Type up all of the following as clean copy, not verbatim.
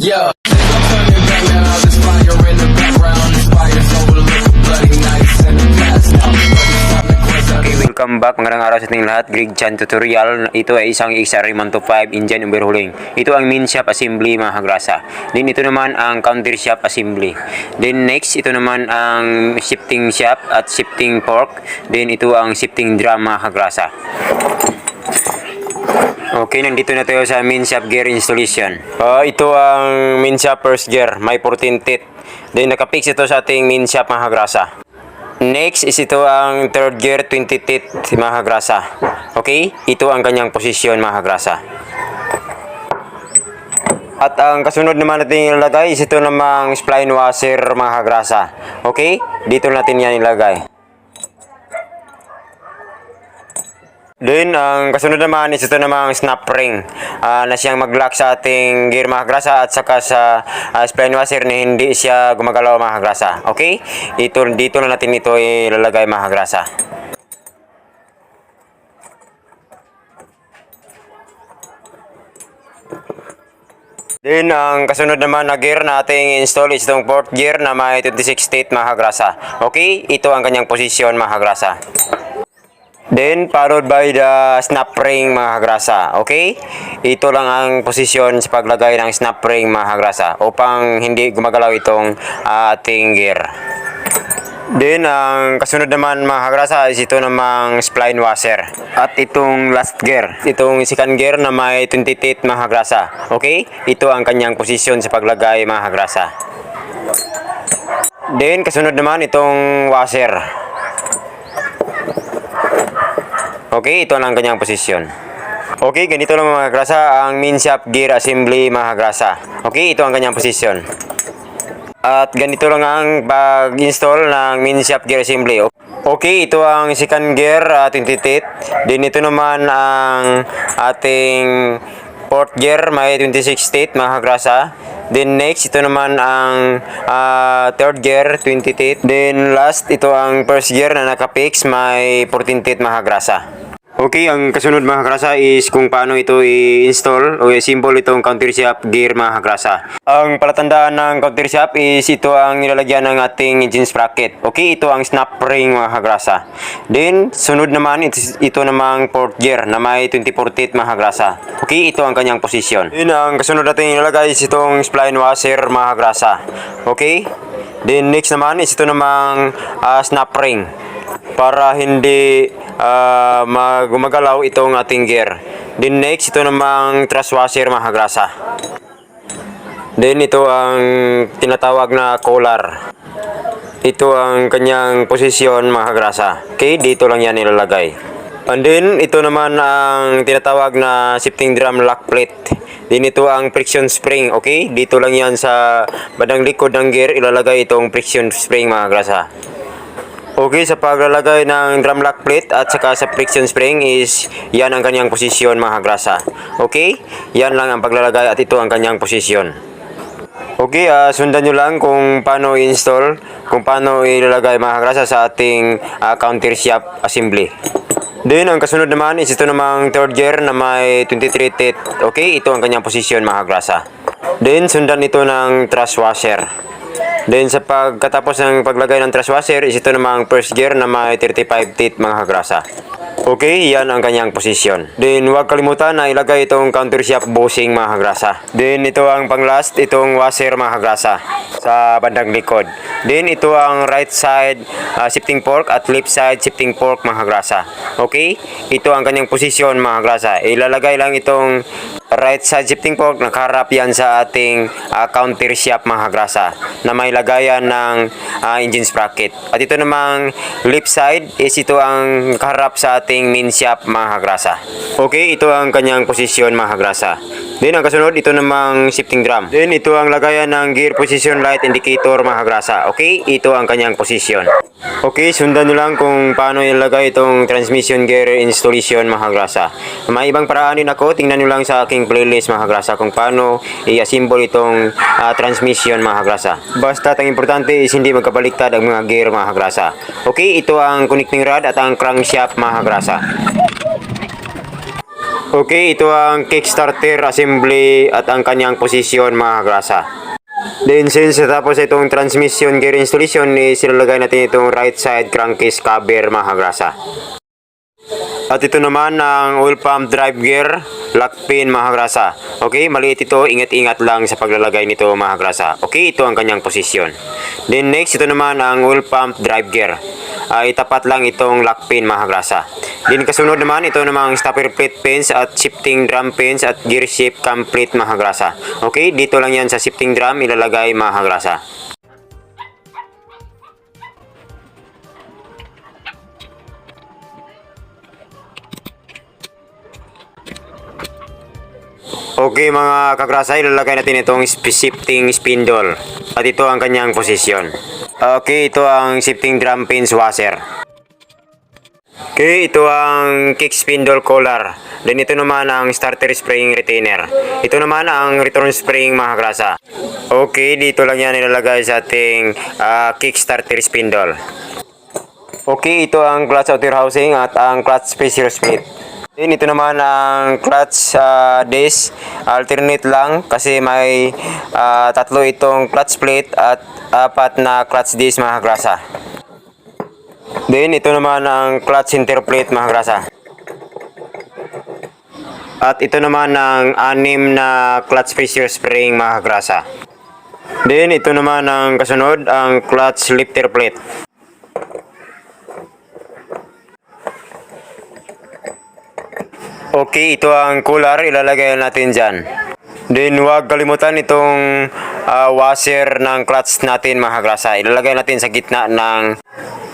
Yeah. Turn it back now, there's fire in the background. This fire's overlook the bloody nights and the past now. But it's time to close out. Okay, welcome back. Magandang araw sa ating lahat. Greg Chan tutorial. Ito ay isang XR-Raymond 5 engine overhauling. Ito ang main shaft assembly mga kagrasa. Then ito naman ang counter shaft assembly. Then next, ito naman ang shifting shaft at shifting fork. Then ito ang shifting drum mga kagrasa. Okay, nandito na tayo sa main shaft gear installation. Ito ang main shaft first gear, may 14 teeth. Then nakapix ito sa ating main shaft mga kagrasa. Next is ito ang third gear 20 teeth mga kagrasa. Okay, ito ang kanyang posisyon mga kagrasa. At ang kasunod naman natin ilagay is ito namang spline washer mga kagrasa. Okay, dito natin yan ilagay. Then, ang kasunod naman is ito namang snap ring na siyang mag-lock sa ating gear mga kagrasa at saka sa spline washer na hindi siya gumagalaw mga kagrasa. Okay? Dito na natin ito ilalagay mga kagrasa. Then, ang kasunod naman na gear na ating install is itong fourth gear na may 26 teeth mga kagrasa. Okay? Ito ang kanyang posisyon mga kagrasa. Then, followed by the snap ring mga kagrasa. Okay? Ito lang ang posisyon sa paglagay ng snap ring mga kagrasa upang hindi gumagalaw itong ating gear. Then, ang kasunod naman mga kagrasa is ito namang spline washer. At itong last gear, itong second gear na may 20 teeth mga kagrasa. Okay? Ito ang kanyang posisyon sa paglagay mga kagrasa. Then, kasunod naman itong washer. Okay, ito lang ang kanyang posisyon. Okay, ganito lang mga kagrasa ang main shaft gear assembly mga kagrasa. Okay, ito ang kanyang posisyon. At ganito lang ang pag-install ng main shaft gear assembly. Okay, ito ang second gear 20 teeth. Then ito naman ang ating fourth gear may 26 teeth mga kagrasa. Then next, ito naman ang third gear 20 teeth. Then last, ito ang first gear na nakapix may 14 teeth mga kagrasa. Okay, ang kasunod mga kagrasa is kung paano ito i-install o i-symbol itong counter shaft gear mga kagrasa. Ang palatandaan ng counter shaft is ito ang nilalagyan ng ating engine sprocket. Okay, ito ang snap ring mga kagrasa. Then, sunod naman, ito namang fourth gear na may 24 teeth mga kagrasa. Okay, ito ang kanyang posisyon. Then, ang kasunod natin nilalagay is itong spline washer mga kagrasa. Okay, then next naman is ito namang snap ring para hindi gumagalaw itong ating gear. Then next, ito namang thrust washer mga kagrasa. Then ito ang tinatawag na collar. Ito ang kanyang posisyon mga kagrasa. Okay, dito lang yan ilalagay. And then ito naman ang tinatawag na shifting drum lock plate. Then ito ang friction spring. Okay, dito lang yan sa bandang likod ng gear ilalagay itong friction spring mga kagrasa. Okay, sa paglalagay ng drum lock plate at saka sa friction spring is yan ang kanyang posisyon mga kagrasa. Okay, yan lang ang paglalagay at ito ang kanyang posisyon. Okay, sundan nyo lang kung paano i-install, kung paano ilalagay mga kagrasa sa ating counter shaft assembly. Then, ang kasunod naman is ito namang third gear na may 23 teeth. Okay, ito ang kanyang posisyon mga kagrasa. Then, sundan ito ng thrust washer. Then sa pagkatapos ng paglagay ng thrust washer is ito namang first gear na may 35 teeth mga kagrasa. Okay, yan ang kanyang posisyon. Then huwag kalimutan na ilagay itong counter shaft bushing mga kagrasa. Then ito ang pang last, itong washer mga kagrasa sa bandang likod. Then ito ang right side shifting fork at left side shifting fork mga kagrasa. Okay, ito ang kanyang posisyon mga kagrasa. Ilalagay lang itong right side shifting fork, nakaharap yan sa ating counter shaft mga kagrasa na may lagayan ng engine sprocket. At ito namang left side is ito ang kaharap sa ating main shaft mga kagrasa. Okay, ito ang kanyang posisyon mga kagrasa. Then ang kasunod, ito namang shifting drum. Then ito ang lagayan ng gear position light indicator mga kagrasa. Okay, ito ang kanyang posisyon. Okay, sundan nyo lang kung paano ilagay itong transmission gear installation mga kagrasa. May ibang paraan din ako, tingnan nyo lang sa aking playlist mga kagrasa kung paano i-assemble itong transmission mga kagrasa. Basta ang importante is hindi magkabaliktad ang mga gear mga kagrasa. Okay, ito ang connecting rod at ang crankshaft mga kagrasa. Okay, ito ang kickstarter assembly at ang kanyang posisyon mga grasa. Then since tapos itong transmission gear installation, ilalagay natin itong right side crankcase cover mga grasa. At ito naman ang oil pump drive gear, lock pin mga grasa. Okay, maliit ito, ingat-ingat lang sa paglalagay nito mga grasa. Okay, ito ang kanyang posisyon. Then next, ito naman ang oil pump drive gear. Itapat lang itong lock pin mga grasa. Then kasunod naman, ito namang stopper plate pins at shifting drum pins at gear shift complete mga grasa. Okay, dito lang yan sa shifting drum ilalagay mga grasa. Okay mga kagrasa, ilalagay natin itong shifting spindle. At ito ang kanyang posisyon. Okay, ito ang shifting drum pins washer. Okay, ito ang kick spindle collar. Then ito naman ang starter spring retainer. Ito naman ang return spring mga grasa. Okay, dito lang yan ilalagay sa ating kick starter spindle. Okay, ito ang clutch outer housing at ang clutch spacer split. Then ito naman ang clutch disc, alternate lang kasi may tatlo itong clutch plate at apat na clutch disc mga grasa. Then ito naman ang clutch center plate mga grasa. At ito naman ang 6 na clutch spacer spring mga grasa. Then ito naman ang kasunod ang clutch lifter plate. Okay, ito ang cooler, ilalagay natin dyan. Then huwag kalimutan itong washer ng clutch natin mga grasa. Ilalagay natin sa gitna ng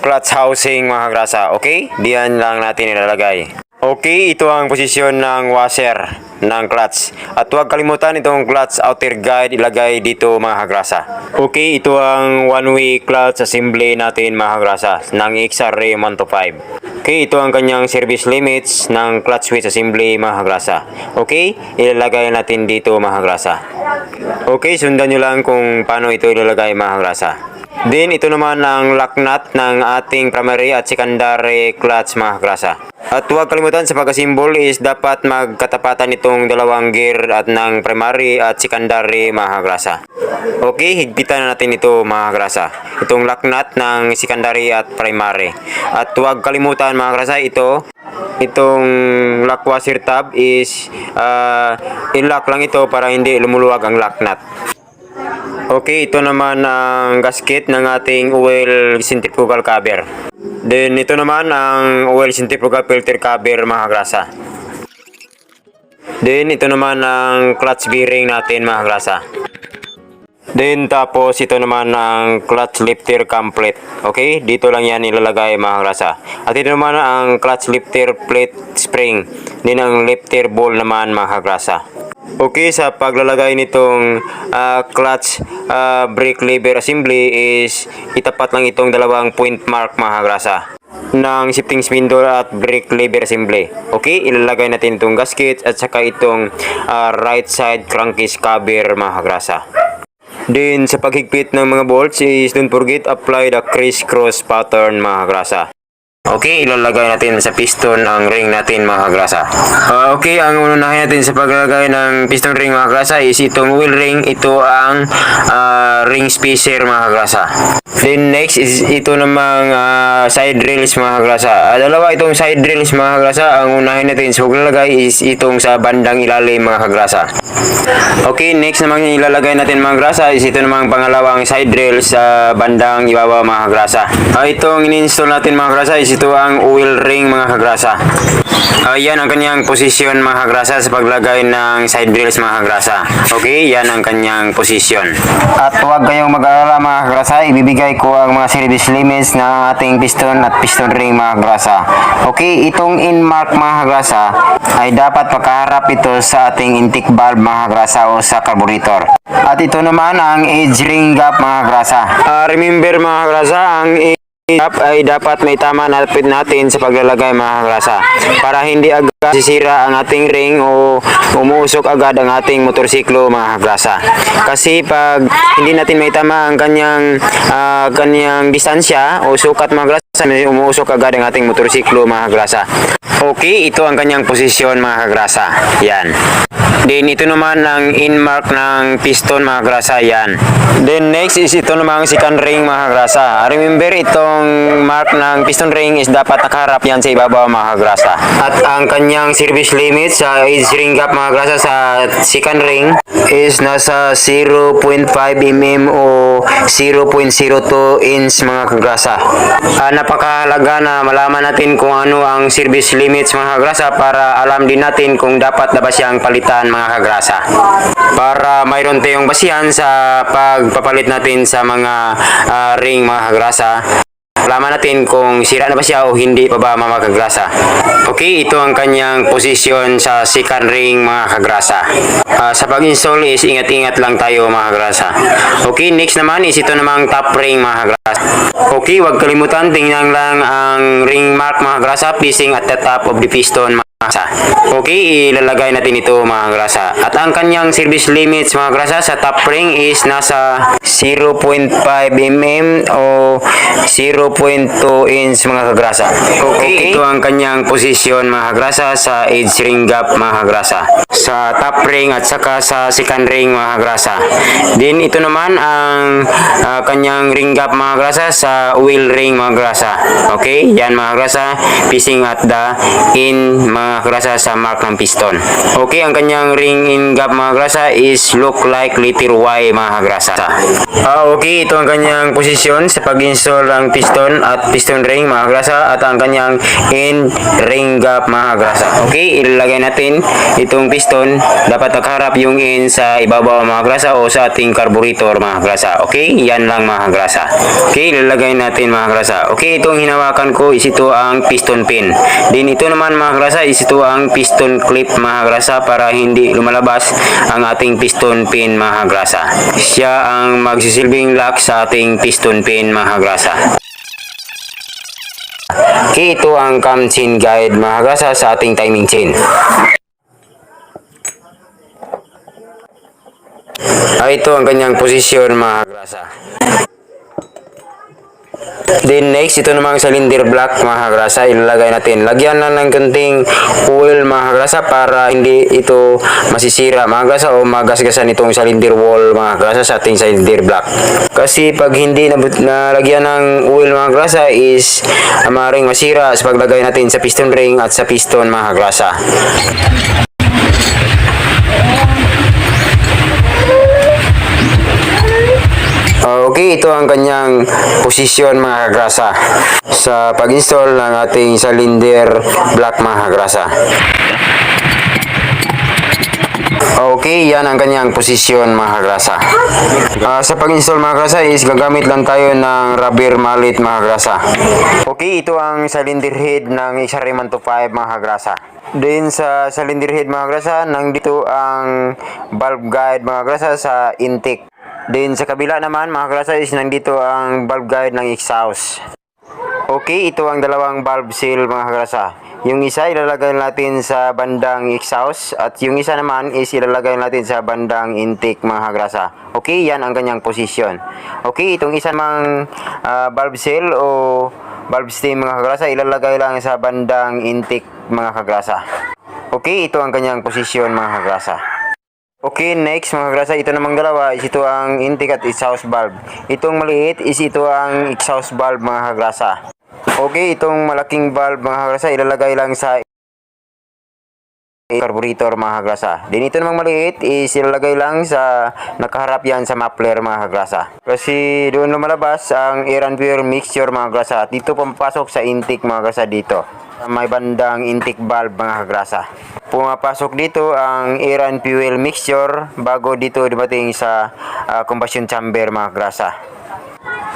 clutch housing mga grasa. Okay, diyan lang natin ilalagay. Okay, ito ang posisyon ng washer ng clutch. At huwag kalimutan itong clutch outer guide ilagay dito mga grasa. Okay, ito ang one-way clutch assembly natin mga grasa ng XRA 125. Okay, ito ang kanyang service limits ng clutch switch assembly mga grasa. Okay, ilalagay natin dito mga grasa. Okay, sundan nyo lang kung paano ito ilalagay mga grasa. Then ito naman ang lock nut ng ating primary at secondary clutch mga grasa. At huwag kalimutan sa pag-assemble is dapat magkatapatan itong dalawang gear at ng primary at secondary mga grasa. Okay, higpitan na natin ito mga grasa. Itong lock nut ng secondary at primary. At huwag kalimutan mga grasa itong lock washer tab is i-lock lang ito para hindi lumuluwag ang lock nut. Okay, ito naman ang gasket ng ating oil centrifugal cover. Then ito naman ang oil centrifugal filter cover mga grasa. Then ito naman ang clutch bearing natin mga grasa. Then tapos ito naman ang clutch lifter complete. Okay, dito lang yan ilalagay mga grasa. At ito naman ang clutch lifter plate spring. Then ang lifter ball naman mga grasa. Okay, sa paglalagay nitong clutch brake lever assembly is itapat lang itong dalawang point mark mga grasa ng shifting spindle at brake lever assembly. Okay, ilalagay natin itong gasket at saka itong right side crankcase cover mga grasa. Then sa paghigpit ng mga bolts is don't forget apply the criss-cross pattern mga grasa. Okay, ilalagay natin sa piston ang ring natin mga grasa. Okay, ang unahin natin sa paglalagay ng piston ring mga grasa is itong wheel ring. Ito ang ring spacer mga grasa. Then next is ito namang side rails mga grasa. Dalawa itong side rails mga grasa. Ang unahin natin sa paglalagay is itong sa bandang ilalim mga grasa. Okay, next naman ilalagay natin mga grasa is ito namang pangalawang side rails sa bandang ibaba mga grasa. Itong in-install natin mga grasa is ito ang oil ring mga kagrasa. Yan ang kanyang posisyon mga kagrasa sa paglagay ng side rails mga kagrasa. Okay, yan ang kanyang posisyon. At huwag kayong mag-alala mga kagrasa, ibibigay ko ang mga service limits ng ating piston at piston ring mga kagrasa. Okay, itong in-mark mga kagrasa ay dapat pakaharap ito sa ating intake valve mga kagrasa o sa carburetor. At ito naman ang edge ring gap mga kagrasa. Remember mga kagrasa, ang ay dapat may tama natin sa paglalagay mga kagrasa para hindi agad sisira ang ating ring o umuusok agad ang ating motorsiklo mga kagrasa. Kasi pag hindi natin may tama ang kanyang distansya o sukat mga kagrasa, umuusok agad ang ating motorsiklo mga kagrasa. Okay, ito ang kanyang posisyon mga kagrasa. Yan. Then ito naman ang in-mark ng piston mga kagrasa. Yan. Then next is ito namang second ring mga kagrasa. Remember itong mark ng piston ring is dapat nakaharap yan sa ibabaw mga kagrasa. At ang kanyang service limit sa edge ring gap mga kagrasa sa second ring is nasa 0.5 mm o 0.02 inch mga kagrasa. Napakahalaga na malaman natin kung ano ang service limits mga kagrasa para alam din natin kung dapat na ba siyang palitan mga kagrasa. Para mayroon tayong basihan sa pagpapalit natin sa mga ring mga kagrasa. Malaman natin kung sira na ba siya o hindi pa ba mga kagrasa. Okay, ito ang kanyang posisyon sa second ring mga kagrasa. Sa pag-install is ingat-ingat lang tayo mga kagrasa. Okay, next naman is ito namang top ring mga kagrasa. Okay, huwag kalimutan tingnan lang ang ring mark mga kagrasa placing at the top of the piston mga kagrasa. Okay, ilalagay natin ito mga kagrasa. At ang kanyang service limits mga kagrasa sa top ring is nasa 0.5 mm o 0.2 inch mga kagrasa. Okay, ito ang kanyang posisyon mga kagrasa sa edge ring gap mga kagrasa. Sa top ring at saka sa second ring mga kagrasa. Then ito naman ang kanyang ring gap mga kagrasa sa wheel ring mga kagrasa. Okay, yan mga kagrasa, pising at the in mga kagrasa sa mark ng piston. Okay, ang kanyang ring in gap mga kagrasa is look like letter Y mga kagrasa. Okay, ito ang kanyang posisyon sa pag-install ng piston at piston ring mga kagrasa at ang kanyang in ring gap mga kagrasa. Okay, ilalagay natin itong piston, dapat nakaharap yung in sa ibabaw mga kagrasa o sa ating carburetor mga kagrasa. Okay, yan lang mga kagrasa. Okay, ilalagay natin mga kagrasa. Okay, itong hinawakan ko is ito ang piston pin. Then ito naman mga kagrasa is ito ang piston clip mga kagrasa para hindi lumalabas ang ating piston pin mga kagrasa. Siya ang magsisilbing lock sa ating piston pin mga kagrasa. Okay, ito ang cam chain guide mga kagrasa sa ating timing chain. Ito ang kanyang posisyon mga kagrasa. Then next, ito namang cylinder block mga kagrasa, ilalagay natin. Lagyan lang ng konting oil mga kagrasa para hindi ito masisira mga kagrasa o magasgasan itong cylinder wall mga kagrasa sa ating cylinder block. Kasi pag hindi nalagyan ng oil mga kagrasa is maaaring masira sa paglagay natin sa piston ring at sa piston mga kagrasa. Okay, ito ang kanyang posisyon mga kagrasa sa pag-install ng ating cylinder block mga kagrasa. Okay, yan ang kanyang posisyon mga kagrasa. Sa pag-install mga kagrasa is gagamit lang tayo ng rubber mallet mga kagrasa. Okay, ito ang cylinder head ng XR 125 mga kagrasa. Then sa cylinder head mga kagrasa, nandito ang valve guide mga kagrasa sa intake. Then sa kabila naman mga kagrasa is nandito ang valve guide ng exhaust. Okay, ito ang dalawang valve seal mga kagrasa. Yung isa ilalagay natin sa bandang exhaust at yung isa naman is ilalagay natin sa bandang intake mga kagrasa. Okay, yan ang kanyang posisyon. Okay, itong isa mang valve seal o valve stem mga kagrasa ilalagay lang sa bandang intake mga kagrasa. Okay, ito ang kanyang posisyon mga kagrasa. Okay, next mga kagrasa, ito namang dalawa is ito ang intake at exhaust valve. Itong maliit is ito ang exhaust valve mga kagrasa. Okay, itong malaking valve mga kagrasa ilalagay lang sa carburetor mga kagrasa. Then ito namang maliit is ilalagay lang sa nakaharap yan sa muffler mga kagrasa. Kasi doon lumalabas ang air and fuel mixture mga kagrasa at dito pumapasok sa intake mga kagrasa dito. May bandang intake valve mga kagrasa. Pumapasok dito ang air and fuel mixture bago dito dumating sa combustion chamber mga kagrasa.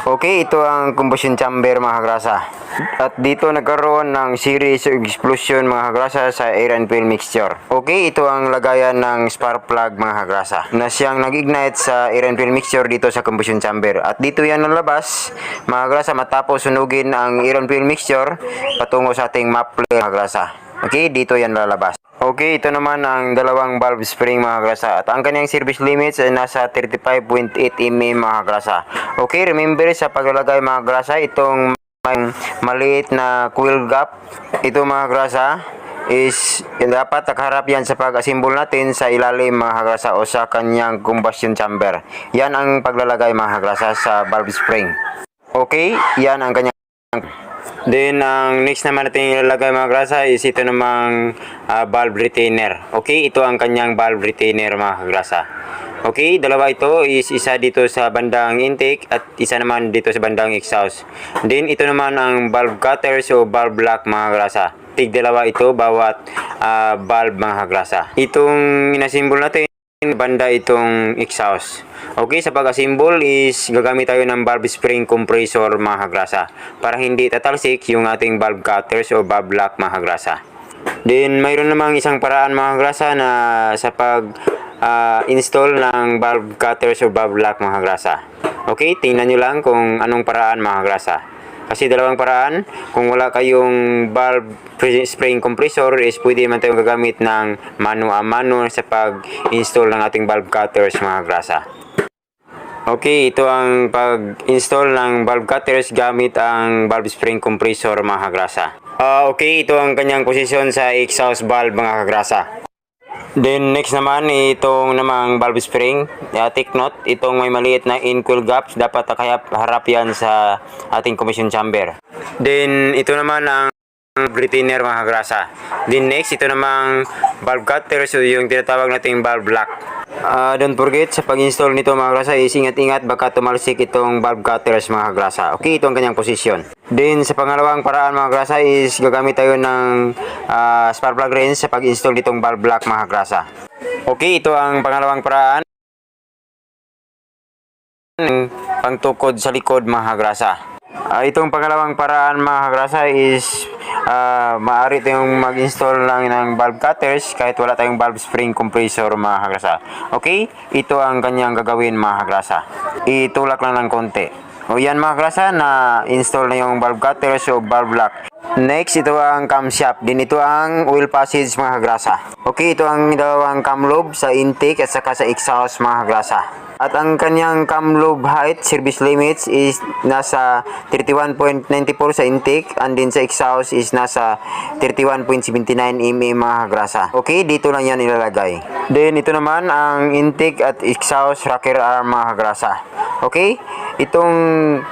Okay, ito ang combustion chamber mga grasa. At dito nagkaroon ng series of explosion mga grasa sa air and fuel mixture. Okay, ito ang lagayan ng spark plug mga grasa na siyang nag-ignite sa air and fuel mixture dito sa combustion chamber. At dito yan nalabas mga grasa matapos sunugin ang air and fuel mixture patungo sa ating muffler mga grasa. Okay, dito yan lalabas. Okay, ito naman ang dalawang valve spring mga grasa. At ang kanyang service limits ay nasa 35.8 mm mga grasa. Okay, remember sa paglalagay mga grasa, itong may maliit na coil gap, ito mga grasa, is dapat nakaharap yan sa pag-assemble natin sa ilalim mga grasa o sa kanyang combustion chamber. Yan ang paglalagay mga grasa sa valve spring. Okay, yan ang kanyang. Then, ang next naman natin ilalagay mga grasa is ito namang valve retainer. Okay, ito ang kanyang valve retainer mga grasa. Okay, dalawa ito is isa dito sa bandang intake at isa naman dito sa bandang exhaust. Then, ito naman ang valve cutters o valve lock mga grasa. Tig dalawa ito bawat valve mga grasa. Itong inasimbol natin banda itong exhaust. Okay, sa pag-assemble is gagamit tayo ng valve spring compressor mga grasa para hindi tatalsik yung ating valve cutters o valve lock mga grasa. Then mayroon namang isang paraan mga grasa na sa pag install ng valve cutters o valve lock mga grasa. Okay, tingnan nyo lang kung anong paraan mga grasa. Kasi dalawang paraan, kung wala kayong valve spring compressor is pwede man tayong gagamit ng mano a mano sa pag-install ng ating valve cutters mga grasa. Okay, ito ang pag-install ng valve cutters gamit ang valve spring compressor mga grasa. Okay, ito ang kanyang posisyon sa exhaust valve mga grasa. Then next naman itong namang valve spring, take note, itong may maliit na in-coil gaps dapat harap yan sa ating combustion chamber. Then ito naman ang retainer mga grasa. Then next ito namang valve cutter, so yung tinatawag nating valve lock. Don't forget sa pag-install nito mga grasa is ingat-ingat baka tumalsik itong valve cutters mga grasa. Okay, ito ang kanyang posisyon. Then sa pangalawang paraan mga grasa is gagamit tayo ng spark plug wrench sa pag-install nitong valve lock mga grasa. Okay, ito ang pangalawang paraan. Pangtukod sa likod mga grasa. Itong pangalawang paraan mga grasa is maaari tayong mag-install lang ng valve cutters kahit wala tayong valve spring compressor mga grasa. Okay, ito ang kanyang gagawin mga grasa. Itulak lang ng konti. O yan mga grasa, na install na yung valve cutters o valve lock. Next, ito ang camshaft. Din ito ang oil passage mga grasa. Okay, ito ang dalawang cam lobe sa intake at saka sa exhaust mga grasa. At ang kanyang cam lobe height service limits is nasa 31.94 sa intake, and din sa exhaust is nasa 31.79 mm mga grasa. Okay, dito lang yan ilalagay. Then ito naman ang intake at exhaust rocker arm mga grasa. Okay, itong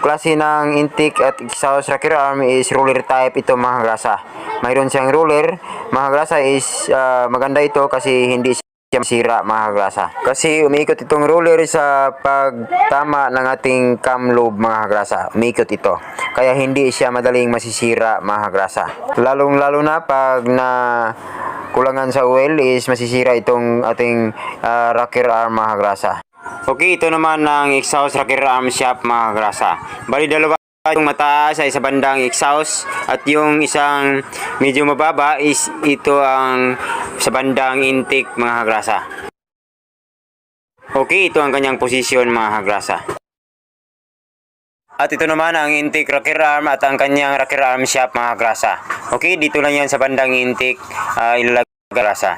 klase ng intake at exhaust rocker arm is roller type ito mga grasa. Mayroon siyang roller mga grasa, is maganda ito kasi hindi masira mga grasa. Kasi umiikot itong roller sa pagtama ng ating cam lobe mga grasa. Umiikot ito. Kaya hindi siya madaling masisira mga grasa. Lalong-lalo na pag na kulangan sa oil is masisira itong ating rocker arm mga grasa. Okay, ito naman ang exhaust rocker arm shaft mga grasa. Bali dalawa yung mataas ay sa bandang exhaust at yung isang medyo mababa is ito ang sa bandang intake mga grasa. Okay, ito ang kanyang posisyon mga grasa. At ito naman ang intake rocker arm at ang kanyang rocker arm shaft mga grasa. Okay, dito lang yan sa bandang intake ilalagay grasa.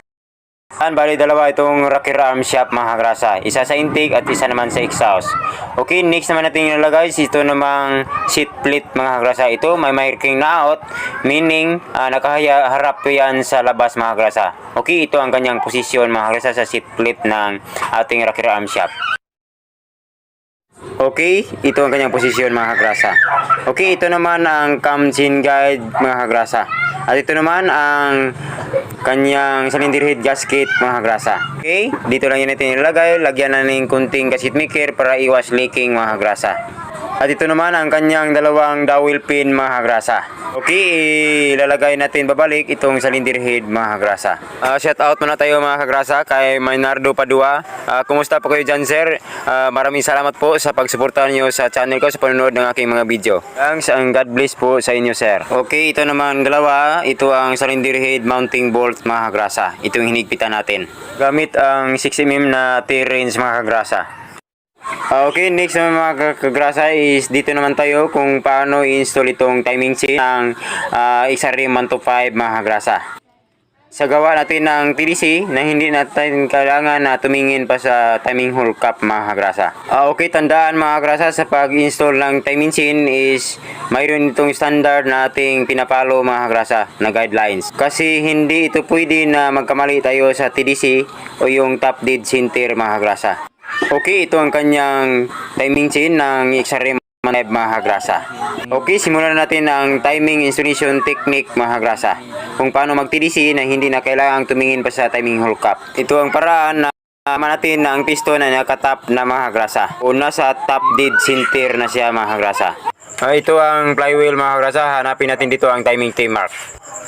Bali dalawa itong rocker arm shaft mga grasa, isa sa intake at isa naman sa exhaust. Okay, next naman natin ilalagay ito namang seat plate mga grasa. Ito may marking na out, meaning nakaharap yan sa labas mga grasa. Okay, ito ang kanyang posisyon mga grasa sa seat plate ng ating rocker arm shaft. Okay, ito ang kanyang posisyon mga grasa. Okay, ito naman ang cam chain guide mga grasa. At ito naman ang kanyang cylinder head gasket mga grasa. Okay, dito lang yan natin ilalagay. Lagyan na ng kunting gasket maker para iwas leaking mga grasa. At ito naman ang kanyang dalawang dowel pin mga kagrasa. Okay, ilalagay natin babalik itong cylinder head mga kagrasa. Shout out muna tayo mga kagrasa kay Maynardo Padua. Kumusta po kayo dyan sir? Maraming salamat po sa pagsuporta niyo sa channel ko sa panonood ng aking mga video. Thanks and God bless po sa inyo sir. Okay, ito naman dalawa. Ito ang cylinder head mounting bolt mga kagrasa. Ito yung hinigpitan natin. Gamit ang 6mm na T-range mga kagrasa. Okay, next naman mga kagrasa is dito naman tayo kung paano i-install itong timing chain ng XRM 125 mga kagrasa. Sa gawa natin ng TDC na hindi natin kailangan na tumingin pa sa timing hole cap mga kagrasa. Okay, tandaan mga kagrasa sa pag-install ng timing chain is mayroon itong standard na ating pinapalo mga kagrasa na guidelines. Kasi hindi ito pwede na magkamali tayo sa TDC o yung top dead center mga kagrasa. Okay, ito ang kanyang timing chain ng XRM mga kagrasa. Okay, simulan natin ang timing installation technique mga kagrasa. Kung paano mag-TDC na hindi na kailangang tumingin pa sa timing hole cap. Ito ang paraan na natin na ang piston na nakatap na mga kagrasa. O nasa top dead center na siya mga kagrasa. Ito ang flywheel mga kagrasa. Hanapin natin dito ang timing T-mark.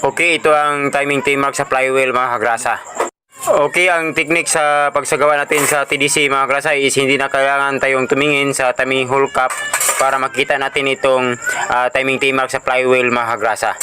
Okay, ito ang timing T-mark sa flywheel mga kagrasa. Okay, ang technique sa pagsagawa natin sa TDC mga kagrasa is hindi na kailangan tayong tumingin sa timing hole cap para makita natin itong timing T-mark sa flywheel mga kagrasa.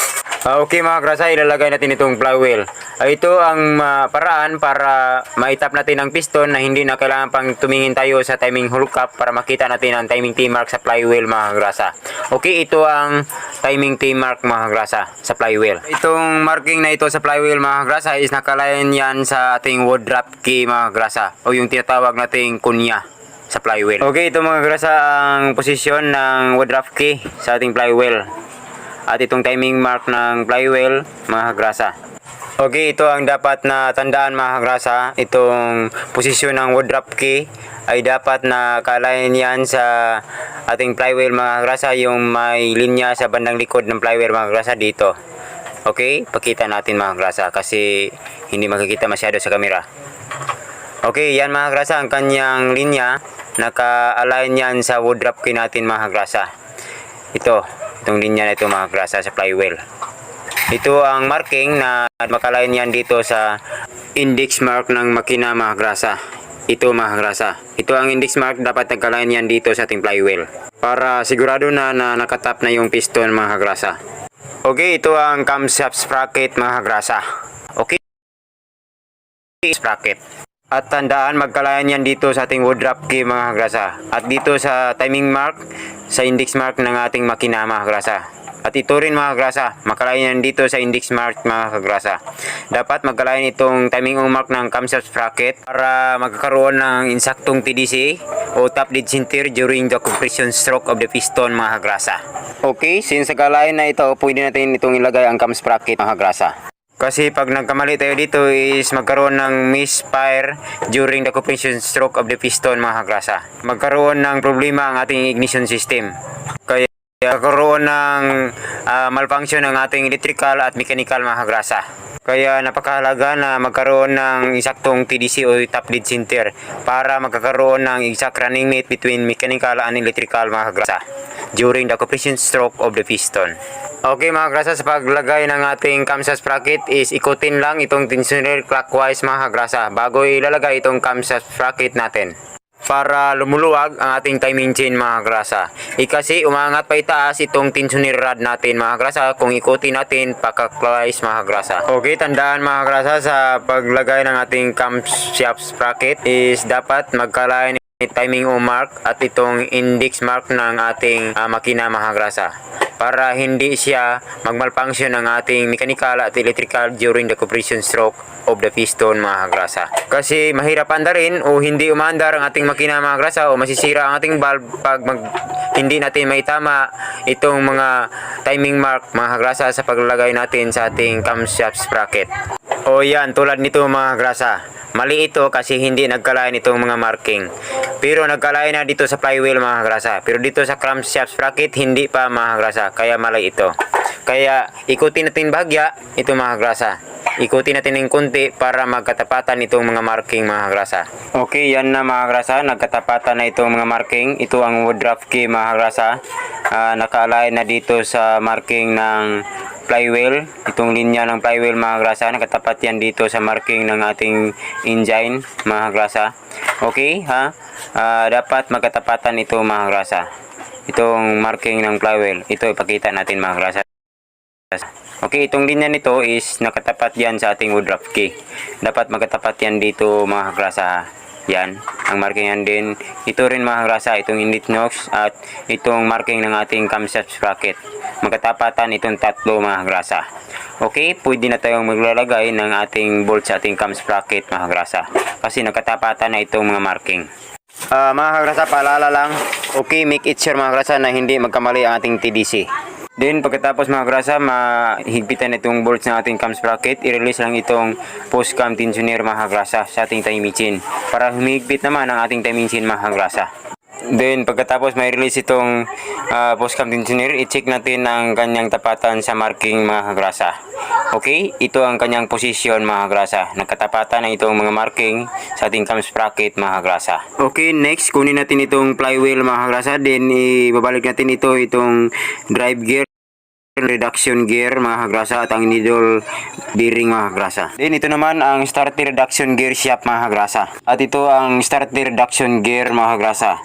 Okay mga kagrasa, ilalagay natin itong flywheel. Ito ang paraan para maitap natin ang piston na hindi na kailangan pang tumingin tayo sa timing hole cap para makita natin ang timing T-mark sa flywheel mga kagrasa. Okay, ito ang timing T-mark mga kagrasa sa flywheel. Itong marking na ito sa flywheel mga kagrasa is nakalayan yan sa ating wood drop key mga kagrasa o yung tinatawag nating kunya sa flywheel. Okay, ito mga kagrasa ang posisyon ng wood drop key sa ating flywheel. At itong timing mark ng flywheel mga kagrasa. Okay, ito ang dapat na tandaan mga kagrasa. Itong posisyon ng wood drop key ay dapat na kalayan yan sa ating flywheel mga kagrasa. Yung may linya sa bandang likod ng flywheel mga kagrasa dito. Okay, pakita natin mga kagrasa kasi hindi makikita masyado sa camera. Okay, yan mga kagrasa ang kanyang linya. Naka-align yan sa wood drop key natin mga kagrasa. Itong linya na ito mga kagrasa sa flywheel. Ito ang marking na makalain yan dito sa index mark ng makina mga kagrasa. Ito mga kagrasa. Ito ang index mark, dapat nagkalain yan dito sa ating flywheel. Para sigurado na nakatap na yung piston mga kagrasa. Okay, ito ang camshaft sprocket mga kagrasa. Okay, sprocket. At tandaan magkalayan yan dito sa ating wood drop key mga kagrasa. At dito sa timing mark, sa index mark ng ating makina mga kagrasa. At ito rin mga kagrasa, makalayan yan dito sa index mark mga kagrasa. Dapat magkalayan itong timing mark ng camshaft sprocket para magkakaroon ng insaktong TDC o top dead center during the compression stroke of the piston mga kagrasa. Okay, since nagkalayan na ito, pwede natin itong ilagay ang cam sprocket mga kagrasa. Kasi pag nagkamali tayo dito is magkaroon ng misfire during the compression stroke of the piston mga kagrasa. Magkaroon ng problema ang ating ignition system. Kaya magkaroon ng malfunction ng ating electrical at mechanical mga kagrasa. Kaya napakahalaga na magkaroon ng eksaktong TDC o top dead center para magkakaroon ng exact running mate between mechanical and electrical mga kagrasa during the compression stroke of the piston. Okay mga kagrasa, sa paglagay ng ating camshaft sprocket is ikutin lang itong tensioner clockwise mga kagrasa bago ilalagay itong camshaft sprocket natin para lumuluwag ang ating timing chain mga kagrasa. Kasi umangat pa itaas itong tensioner rod natin mga kagrasa kung ikutin natin pa-clockwise mga kagrasa. Okay, tandaan mga kagrasa sa paglagay ng ating camshaft sprocket is dapat magkalayan timing mark at itong index mark ng ating makina mga kagrasa para hindi siya magmalfunction ng ating mechanical at electrical during the compression stroke of the piston mga kagrasa. Kasi mahirap andarin o hindi umaandar ang ating makina mga kagrasa o masisira ang ating valve pag hindi natin maitama itong mga timing mark mga kagrasa sa paglalagay natin sa ating camshaft sprocket. O yan, tulad nito mga kagrasa. Mali ito kasi hindi nagkalayan itong mga marking. Pero nagkalayan na dito sa flywheel mga kagrasa. Pero dito sa camshaft sprocket hindi pa mga kagrasa. Kaya mali ito. Kaya ikutin natin bahagya ito mga kagrasa. ikutin natin ng konti para magkatapatan itong mga marking mga grasa. Okay, yan na mga grasa, nagkatapatan na itong mga marking. Ito ang woodruff key mga grasa. Naka-align na dito sa marking ng flywheel. Itong linya ng flywheel mga grasa, nakatapat yan dito sa marking ng ating engine mga grasa. Okay ha, dapat magkatapatan ito mga grasa. Itong marking ng flywheel, ito ipakita natin mga grasa. Okay, itong linya nito is nakatapat yan sa ating woodruff key. Dapat magkatapat yan dito mga grasa. Yan, ang marking yan din. Ito rin mga grasa, itong inlet nose at itong marking ng ating camshaft sprocket. Magkatapatan itong tatlo mga grasa. Okay, pwede na tayong maglalagay ng ating bolt sa ating cam sprocket mga grasa. Kasi nakatapatan na itong mga marking. Mga grasa, paalala lang. Okay, make it sure mga grasa na hindi magkamali ang ating TDC. Then pagkatapos mga grasa, mahigpitan itong bolts ng ating cam sprocket, i-release lang itong post cam tensioner mga grasa sa ating time machine para humigpit naman ang ating time machine mga grasa. Then pagkatapos may release itong post cam tensioner, i-check natin ang kanyang tapatan sa marking mga grasa. Okay, ito ang kanyang posisyon mga grasa. Nagkatapatan na itong mga marking sa ating cam sprocket mga grasa. Okay, next kunin natin itong flywheel mga grasa, then ibabalik natin itong drive gear, reduction gear mga grasa at ang needle bearing mga grasa. Then ito naman ang starter reduction gear shaft mga grasa. At ito ang starter reduction gear mga grasa.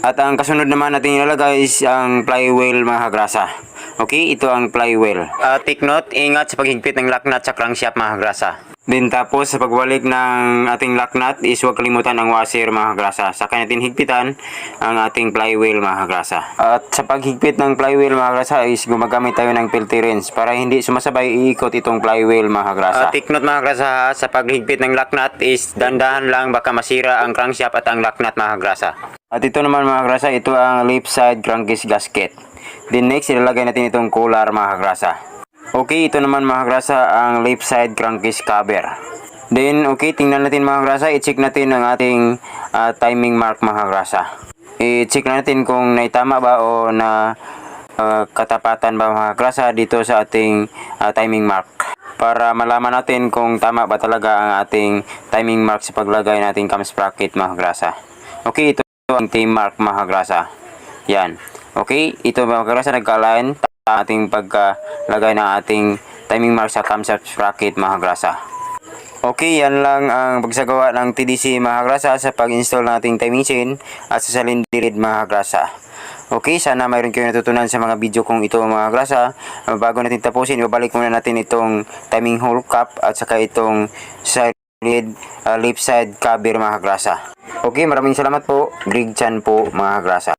At ang kasunod naman natin ilalagay is ang flywheel mga grasa. Okay, ito ang flywheel. Take note, ingat sa paghigpit ng lock nut sa crankshaft mga grasa. Then tapos sa pagbalik ng ating lock nut is huwag kalimutan ang washer mga grasa. Saka natin higpitan ang ating flywheel mga grasa. At sa paghigpit ng flywheel mga grasa is gumagamit tayo ng filter wrench para hindi sumasabay iikot itong flywheel mga grasa. Take note mga grasa, sa paghigpit ng lock nut is dandahan lang, baka masira ang crankshaft at ang lock nut mga grasa. At ito naman mga grasa, ito ang left side crankcase gasket. Then next, ilalagay natin itong collar mga grasa. Okay, ito naman mga grasa ang left side crankcase cover. Then okay, tingnan natin mga grasa, i-check natin ang ating timing mark mga grasa. I-check natin kung naitama ba o na katapatan ba mga grasa dito sa ating timing mark. Para malaman natin kung tama ba talaga ang ating timing mark sa paglagay nating cam sprocket mga grasa. Okay, ito ang timing mark mga grasa. Yan. Okay, ito mga grasa, nagka-align ating pagkalagay ng ating timing mark sa camshaft sprocket mga grasa. Okay, yan lang ang pagsagawa ng TDC mga grasa sa pag-install ng ating timing chain at sa cylinder mga grasa. Okay, sana mayroon kayo natutunan sa mga video kong ito mga grasa. Bago natin tapusin, ibabalik muna natin itong timing hole cap at saka itong side left side cover mga grasa. Okay, maraming salamat po. Greg Chan po mga grasa.